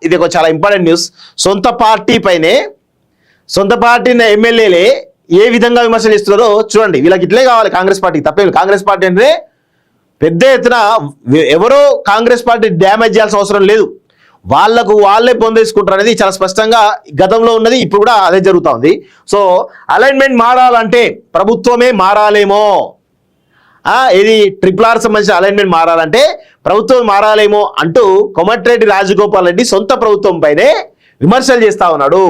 ఇది ఒక చాలా ఇంపార్టెంట్ న్యూస్. సొంత పార్టీ ఎమ్మెల్యేలే ఏ విధంగా విమర్శలు ఇస్తున్నారో చూడండి. వీళ్ళకి ఇట్లే కావాలి కాంగ్రెస్ పార్టీకి, తప్పేమి. కాంగ్రెస్ పార్టీ అంటే పెద్ద ఎత్తున ఎవరో కాంగ్రెస్ పార్టీ డ్యామేజ్ చేయాల్సిన అవసరం లేదు, వాళ్ళకు వాళ్ళే పొందేసుకుంటారు అనేది చాలా స్పష్టంగా గతంలో ఉన్నది, ఇప్పుడు కూడా అదే జరుగుతూ ఉంది. సో అలైన్మెంట్ మారాలంటే ప్రభుత్వమే మారాలేమో, ఇది RRR సంబంధించిన అలైన్మెంట్ మారాలంటే ప్రభుత్వం మారాలేమో అంటూ కోమటిరెడ్డి రాజగోపాల్ రెడ్డి సొంత ప్రభుత్వం పైనే విమర్శలు చేస్తా ఉన్నాడు.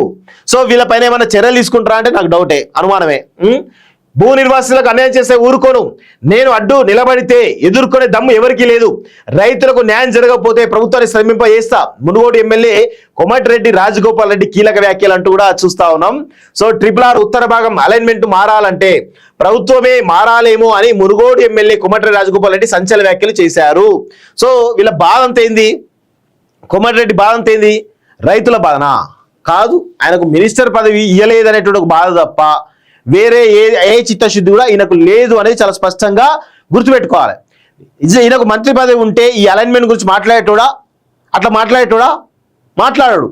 సో వీళ్ళపైన ఏమైనా చర్యలు తీసుకుంటారా అంటే నాకు డౌటే, అనుమానమే. భూ నిర్వాసితులకు అన్యాయం చేస్తే ఊరుకోను, నేను అడ్డు నిలబడితే ఎదుర్కొనే దమ్ము ఎవరికీ లేదు, రైతులకు న్యాయం జరగకపోతే ప్రభుత్వాన్ని శ్రమింప చేస్తా, మునుగోడు ఎమ్మెల్యే కోమటిరెడ్డి రాజగోపాల్ రెడ్డి కీలక వ్యాఖ్యలు అంటూ కూడా చూస్తా ఉన్నాం. సో RRR ఉత్తర భాగం అలైన్మెంట్ మారాలంటే ప్రభుత్వమే మారాలేమో అని మునుగోడు ఎమ్మెల్యే కోమటిరెడ్డి రాజగోపాల్ రెడ్డి సంచలన వ్యాఖ్యలు చేశారు. సో వీళ్ళ బాధ అంతేంది, కోమటిరెడ్డి బాధ అంతేంది, రైతుల బాధనా కాదు, ఆయనకు మినిస్టర్ పదవి ఇయ్యలేదనేటువంటి ఒక బాధ తప్ప వేరే ఏ చిత్తశుద్ధి కూడా ఈయనకు లేదు అనేది చాలా స్పష్టంగా గుర్తుపెట్టుకోవాలి. ఈయనకు మంత్రి పదవి ఉంటే ఈ అలైన్మెంట్ గురించి మాట్లాడేటోడా, అట్లా మాట్లాడాడు.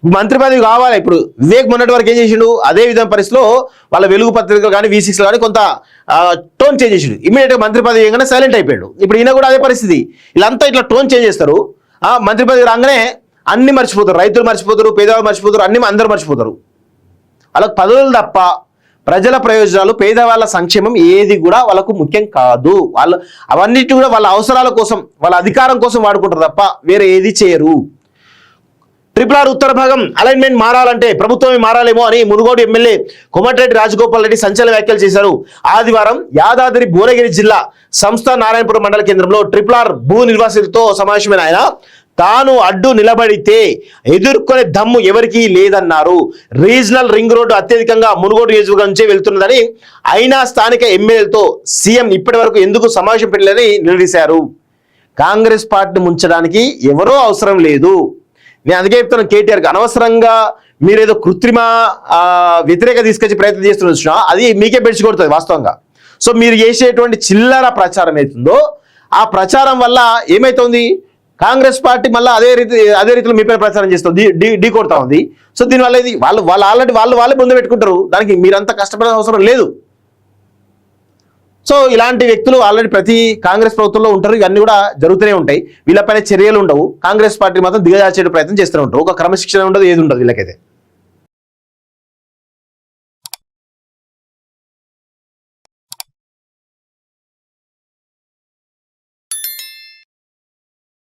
మంత్రి పదవి కావాలి. ఇప్పుడు వివేక్ మొన్నటి వరకు ఏం చేసిండు, అదే విధంగా పరిస్థితిలో వాళ్ళ వెలుగు పత్రికలు కానీ V6 కానీ కొంత టోన్ చేంజ్ చేసిండు, ఇమీడియట్గా మంత్రి పదవి ఏమైనా సైలెంట్ అయిపోయాడు. ఇప్పుడు ఈయన కూడా అదే పరిస్థితి, వీళ్ళంతా ఇట్లా టోన్ చేంజ్ చేస్తారు. మంత్రి పదవి రాగానే అన్ని మర్చిపోతారు, రైతులు మర్చిపోతారు, పేదవాళ్ళు మర్చిపోతారు, అందరూ మర్చిపోతారు. వాళ్ళకి పదవులు తప్ప ప్రజల ప్రయోజనాలు, పేదవాళ్ళ సంక్షేమం ఏది కూడా వాళ్ళకు ముఖ్యం కాదు. వాళ్ళు అవన్నిటి కూడా వాళ్ళ అవసరాల కోసం, వాళ్ళ అధికారం కోసం వాడుకుంటారు తప్ప వేరే ఏది చేయరు. RRR ఉత్తర భాగం అలైన్మెంట్ మారాలంటే ప్రభుత్వమే మారాలేమో అని మునుగోడు ఎమ్మెల్యే కోమటిరెడ్డి రాజగోపాల్ రెడ్డి సంచలన వ్యాఖ్యలు చేశారు. ఆదివారం యాదాద్రి భువనగిరి జిల్లా సంస్థ నారాయణపురం మండల కేంద్రంలో RRR భూ నిర్వాసితులతో సమావేశమైన ఆయన తాను అడ్డు నిలబడితే ఎదుర్కొనే దమ్ము ఎవరికీ లేదన్నారు. రీజనల్ రింగ్ రోడ్డు అత్యధికంగా మునుగోడు నియోజకవర్గం నుంచే వెళ్తున్నదని, అయినా స్థానిక ఎమ్మెల్యేలతో సీఎం ఇప్పటి వరకు ఎందుకు సమావేశం పెట్టలేదని నిలదీశారు. కాంగ్రెస్ పార్టీని ముంచడానికి ఎవరో అవసరం లేదు. నేను అందుకే చెప్తున్నాను, కేటీఆర్కి అనవసరంగా మీరేదో కృత్రిమ వ్యతిరేక తీసుకొచ్చి ప్రయత్నం చేస్తున్నా అది మీకే బెడిచి కొడుతుంది వాస్తవంగా. సో మీరు చేసేటువంటి చిల్లర ప్రచారం అవుతుందో ఆ ప్రచారం వల్ల ఏమైతుంది, కాంగ్రెస్ పార్టీ మళ్ళీ అదే రీతిలో మీపై ప్రచారం చేస్తుంది, ఢీ కొడతా ఉంది. సో దీనివల్ల ఇది వాళ్ళు ఆల్రెడీ వాళ్ళే ముందు పెట్టుకుంటారు, దానికి మీరంతా కష్టపడే అవసరం లేదు. సో ఇలాంటి వ్యక్తులు ఆల్రెడీ ప్రతి కాంగ్రెస్ ప్రభుత్వంలో ఉంటారు, ఇవన్నీ కూడా జరుగుతూనే ఉంటాయి. వీళ్ళపైన చర్యలు ఉండవు, కాంగ్రెస్ పార్టీ మాత్రం దిగజార్చే ప్రయత్నం చేస్తూనే ఉంటారు. ఒక క్రమశిక్షణ ఉండదు, ఏది ఉండదు వీళ్ళకైతే.